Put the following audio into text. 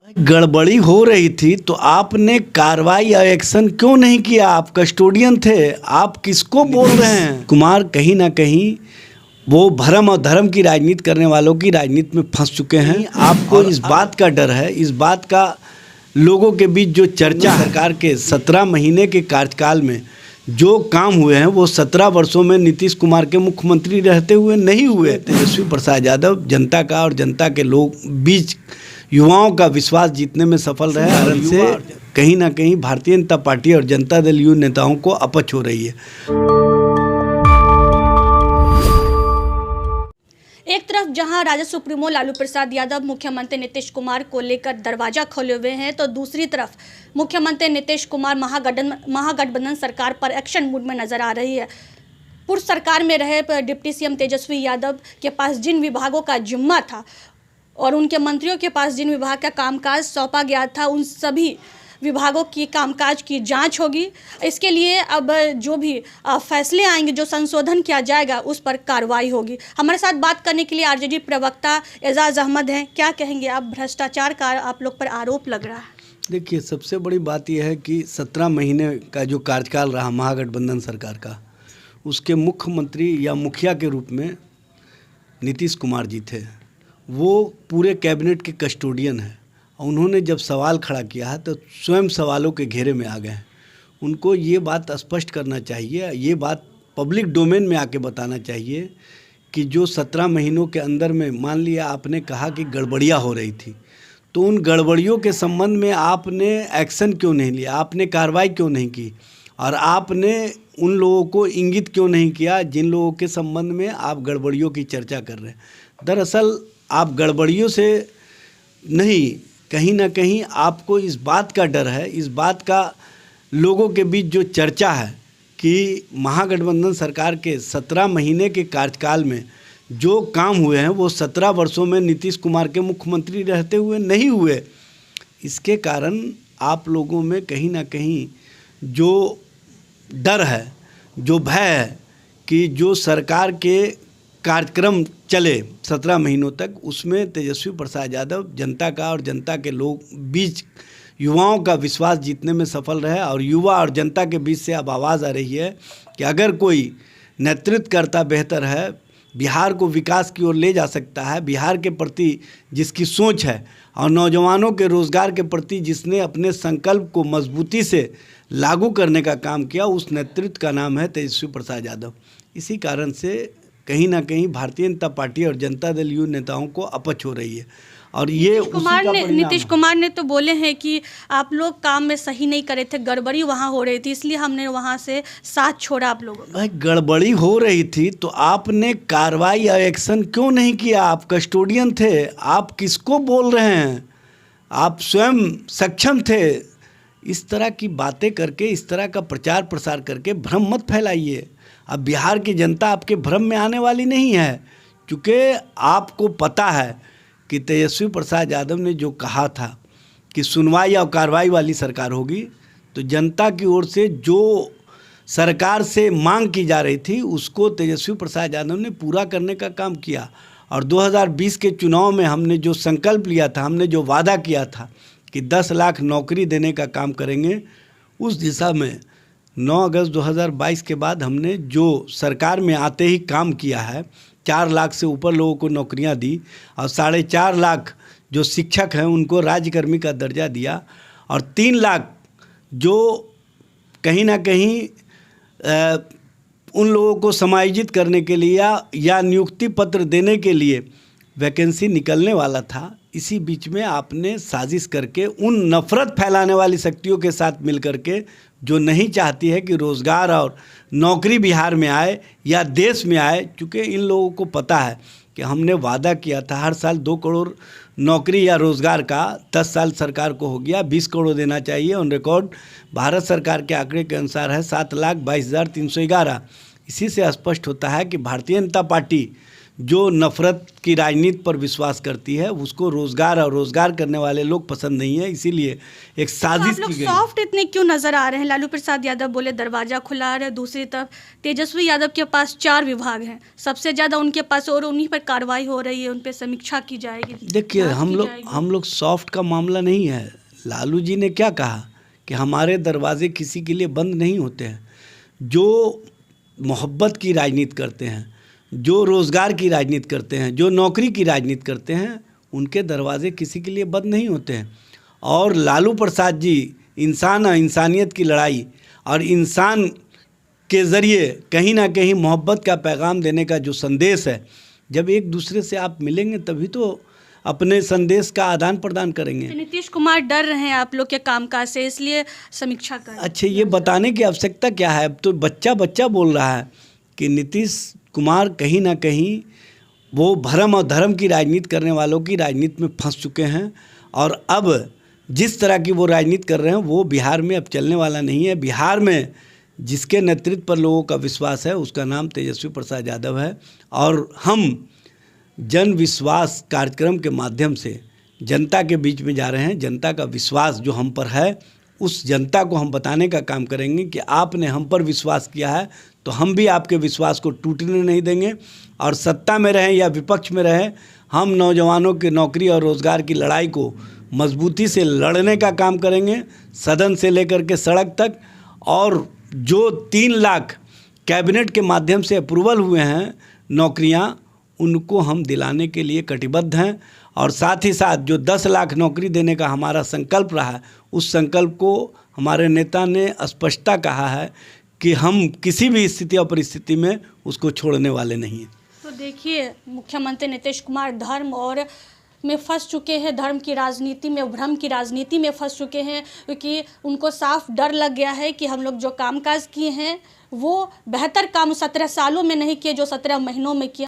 गड़बड़ी हो रही थी तो आपने कार्रवाई या एक्शन क्यों नहीं किया? आप कस्टोडियन थे, आप किसको बोल रहे हैं? कुमार कहीं ना कहीं वो भरम और धर्म की राजनीति करने वालों की राजनीति में फंस चुके हैं। आपको इस बात का डर है, इस बात का लोगों के बीच जो चर्चा सरकार के 17 महीने के कार्यकाल में जो काम हुए हैं वो 17 वर्षों में नीतीश कुमार के मुख्यमंत्री रहते हुए नहीं हुए। तेजस्वी प्रसाद यादव जनता का और जनता के लोग बीच युवाओं का विश्वास जीतने में सफल रहे। कारण से कहीं ना कहीं भारतीय जनता पार्टी और जनता दल यू नेताओं को अपच हो रही है। एक तरफ जहां राजद सुप्रीमो लालू प्रसाद यादव मुख्यमंत्री नीतीश कुमार को लेकर दरवाजा खोले हुए हैं, तो दूसरी तरफ मुख्यमंत्री नीतीश कुमार महागठबंधन सरकार पर एक्शन मूड में नजर आ रही है। पूर्व सरकार में रहे डिप्टी सीएम तेजस्वी यादव के पास जिन विभागों का जिम्मा था और उनके मंत्रियों के पास जिन विभाग का कामकाज सौंपा गया था, उन सभी विभागों की कामकाज की जांच होगी। इसके लिए अब जो भी फैसले आएंगे, जो संशोधन किया जाएगा, उस पर कार्रवाई होगी। हमारे साथ बात करने के लिए आरजेडी प्रवक्ता एजाज अहमद हैं। क्या कहेंगे आप? भ्रष्टाचार का आप लोग पर आरोप लग रहा है। देखिए, सबसे बड़ी बात यह है कि 17 महीने का जो कार्यकाल रहा महागठबंधन सरकार का, उसके मुख्यमंत्री या मुखिया के रूप में नीतीश कुमार जी थे। वो पूरे कैबिनेट के कस्टोडियन हैं। उन्होंने जब सवाल खड़ा किया है तो स्वयं सवालों के घेरे में आ गए हैं। उनको ये बात स्पष्ट करना चाहिए, ये बात पब्लिक डोमेन में आके बताना चाहिए कि जो 17 महीनों के अंदर में मान लिया आपने कहा कि गड़बड़ियाँ हो रही थी, तो उन गड़बड़ियों के संबंध में आपने एक्शन क्यों नहीं लिया, आपने कार्रवाई क्यों नहीं की, और आपने उन लोगों को इंगित क्यों नहीं किया जिन लोगों के संबंध में आप गड़बड़ियों की चर्चा कर रहे हैं। दरअसल आप गड़बड़ियों से नहीं, कहीं ना कहीं आपको इस बात का डर है, इस बात का लोगों के बीच जो चर्चा है कि महागठबंधन सरकार के 17 महीने के कार्यकाल में जो काम हुए हैं वो 17 वर्षों में नीतीश कुमार के मुख्यमंत्री रहते हुए नहीं हुए। इसके कारण आप लोगों में कहीं ना कहीं जो डर है, जो भय है कि जो सरकार के कार्यक्रम चले 17 महीनों तक, उसमें तेजस्वी प्रसाद यादव जनता का और जनता के लोग बीच युवाओं का विश्वास जीतने में सफल रहे। और युवा और जनता के बीच से अब आवाज़ आ रही है कि अगर कोई नेतृत्व करता बेहतर है, बिहार को विकास की ओर ले जा सकता है, बिहार के प्रति जिसकी सोच है और नौजवानों के रोज़गार के प्रति जिसने अपने संकल्प को मजबूती से लागू करने का काम किया, उस नेतृत्व का नाम है तेजस्वी प्रसाद यादव। इसी कारण से कहीं ना कहीं भारतीय जनता पार्टी और जनता दल यू नेताओं को अपच हो रही है। और ये नीतीश कुमार ने तो बोले हैं कि आप लोग काम में सही नहीं करे थे, गड़बड़ी वहाँ हो रही थी, इसलिए हमने वहाँ से साथ छोड़ा आप लोगों। भाई, गड़बड़ी हो रही थी तो आपने कार्रवाई या एक्शन क्यों नहीं किया? आप कस्टोडियन थे, आप किसको बोल रहे हैं? आप स्वयं सक्षम थे। इस तरह की बातें करके, इस तरह का प्रचार प्रसार करके भ्रम मत फैलाइए। अब बिहार की जनता आपके भ्रम में आने वाली नहीं है, क्योंकि आपको पता है कि तेजस्वी प्रसाद यादव ने जो कहा था कि सुनवाई और कार्रवाई वाली सरकार होगी, तो जनता की ओर से जो सरकार से मांग की जा रही थी उसको तेजस्वी प्रसाद यादव ने पूरा करने का काम किया। और 2020 के चुनाव में हमने जो संकल्प लिया था, हमने जो वादा किया था कि 10 लाख नौकरी देने का काम करेंगे, उस दिशा में 9 अगस्त 2022 के बाद हमने जो सरकार में आते ही काम किया है, 4 लाख से ऊपर लोगों को नौकरियां दी और 4.5 लाख जो शिक्षक हैं उनको राज्यकर्मी का दर्जा दिया, और 3 लाख जो कहीं ना कहीं उन लोगों को समायोजित करने के लिए या नियुक्ति पत्र देने के लिए वैकेंसी निकलने वाला था। इसी बीच में आपने साजिश करके उन नफरत फैलाने वाली शक्तियों के साथ मिल करके, जो नहीं चाहती है कि रोज़गार और नौकरी बिहार में आए या देश में आए, क्योंकि इन लोगों को पता है कि हमने वादा किया था हर साल 2 करोड़ नौकरी या रोज़गार का, 10 साल सरकार को हो गया 20 करोड़ देना चाहिए। ऑन रिकॉर्ड भारत सरकार के आंकड़े के अनुसार है 7,22,311। इसी से स्पष्ट होता है कि भारतीय जनता पार्टी जो नफरत की राजनीति पर विश्वास करती है उसको रोजगार और रोजगार करने वाले लोग पसंद नहीं है, इसीलिए एक साजिश आप लोग की गई। सॉफ्ट इतने क्यों नजर आ रहे हैं? लालू प्रसाद यादव बोले दरवाजा खुला है, दूसरी तरफ तेजस्वी यादव के पास 4 विभाग हैं, सबसे ज़्यादा उनके पास, और उन्हीं पर कार्रवाई हो रही है, उन पर समीक्षा की जाएगी। देखिए जांच की जाएगी। हम लोग सॉफ्ट का मामला नहीं है। लालू जी ने क्या कहा कि हमारे दरवाजे किसी के लिए बंद नहीं होते हैं। जो मोहब्बत की राजनीति करते हैं, जो रोज़गार की राजनीति करते हैं, जो नौकरी की राजनीति करते हैं, उनके दरवाजे किसी के लिए बंद नहीं होते हैं। और लालू प्रसाद जी इंसान और इंसानियत की लड़ाई और इंसान के ज़रिए कहीं ना कहीं मोहब्बत का पैगाम देने का जो संदेश है, जब एक दूसरे से आप मिलेंगे तभी तो अपने संदेश का आदान प्रदान करेंगे। नीतीश कुमार डर रहे हैं आप लोग के कामकाज से, इसलिए समीक्षा कर। अच्छा, ये बताने की आवश्यकता क्या है? अब तो बच्चा बोल रहा है कि नीतीश कुमार कहीं ना कहीं वो भरम और धर्म की राजनीति करने वालों की राजनीति में फंस चुके हैं, और अब जिस तरह की वो राजनीति कर रहे हैं वो बिहार में अब चलने वाला नहीं है। बिहार में जिसके नेतृत्व पर लोगों का विश्वास है उसका नाम तेजस्वी प्रसाद यादव है, और हम जन विश्वास कार्यक्रम के माध्यम से जनता के बीच में जा रहे हैं। जनता का विश्वास जो हम पर है, उस जनता को हम बताने का काम करेंगे कि आपने हम पर विश्वास किया है तो हम भी आपके विश्वास को टूटने नहीं देंगे। और सत्ता में रहें या विपक्ष में रहें, हम नौजवानों की नौकरी और रोज़गार की लड़ाई को मजबूती से लड़ने का काम करेंगे, सदन से लेकर के सड़क तक। और जो 3 लाख कैबिनेट के माध्यम से अप्रूवल हुए हैं नौकरियां, उनको हम दिलाने के लिए कटिबद्ध हैं। और साथ ही साथ जो 10 लाख नौकरी देने का हमारा संकल्प रहा है, उस संकल्प को हमारे नेता ने स्पष्टता कहा है कि हम किसी भी स्थिति और परिस्थिति में उसको छोड़ने वाले नहीं हैं। तो देखिए, मुख्यमंत्री नीतीश कुमार धर्म और में फंस चुके हैं, धर्म की राजनीति में, भ्रम की राजनीति में फंस चुके हैं, क्योंकि उनको साफ डर लग गया है कि हम लोग जो कामकाज किए हैं वो बेहतर काम 17 सालों में नहीं किए जो 17 महीनों में किए।